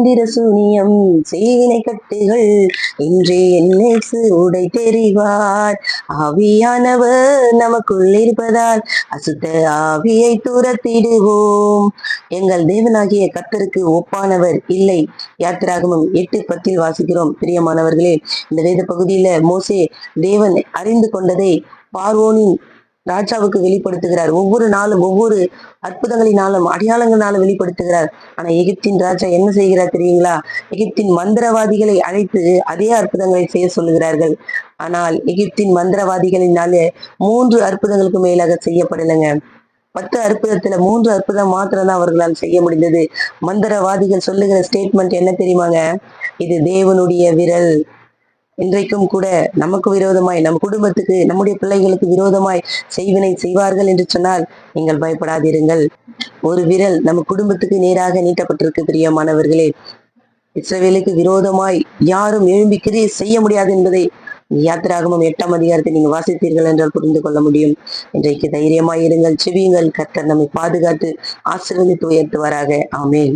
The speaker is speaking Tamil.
மந்திர சூனியம் சேனை கட்டுகள் இன்றே என்னை உடை தெரிவார். ஆவியானவர் நமக்குள் இருப்பதால் அசுத்த ஆவியை துரத்திடுவோம். எங்கள் தேவனாகிய கர்த்தருக்கு ஒப்பானவர் இல்லை. யாத்திராகமம் 8:10 வாசிக்கிறோம். பிரியமானவர்களே, இந்த வேத பகுதியில மோசே தேவன் அறிந்து கொண்டதை பார்வோனின் ராஜாவுக்கு வெளிப்படுத்துகிறார். ஒவ்வொரு நாளும் ஒவ்வொரு அற்புதங்களினாலும் அடையாளங்களாலும் வெளிப்படுத்துகிறார். ஆனா எகிப்தின் ராஜா என்ன செய்கிறார் தெரியுங்களா? எகிப்தின் மந்திரவாதிகளை அழைத்து அதே அற்புதங்களை செய்ய சொல்லுகிறார்கள். ஆனால் எகிப்தின் மந்திரவாதிகளினாலே 3 அற்புதங்களுக்கு மேலாக செய்யப்படலைங்க. 10 அற்புதத்துல 3 அற்புதம் மாத்திரம்தான் அவர்களால் செய்ய முடிந்தது. மந்திரவாதிகள் சொல்லுகிற ஸ்டேட்மெண்ட் என்ன தெரியுமாங்க? இது தேவனுடைய விரல். இன்றைக்கும் கூட நமக்கு விரோதமாய், நம் குடும்பத்துக்கு, நம்முடைய பிள்ளைகளுக்கு விரோதமாய் செய்வினை செய்வார்கள் என்று சொன்னால் நீங்கள் பயப்படாதீர்கள். ஒரு விரல் நம்ம குடும்பத்துக்கு நேராக நீட்டப்பட்டிருக்கு. பிரியமானவர்களே, இஸ்ரவேலுக்கு விரோதமாய் யாரும் எழும்பி கிரியை செய்ய முடியாது என்பதை யாத்திராகமம் 8ஆம் அதிகாரத்தை நீங்க வாசித்தீர்கள் என்றால் புரிந்து கொள்ள முடியும். இன்றைக்கு தைரியமாய் இருங்கள், செவியுங்கள். கர்த்தர் நம்மை பாதுகாத்து ஆசீர்வதித்து உயர்த்துவாராக. ஆமென்.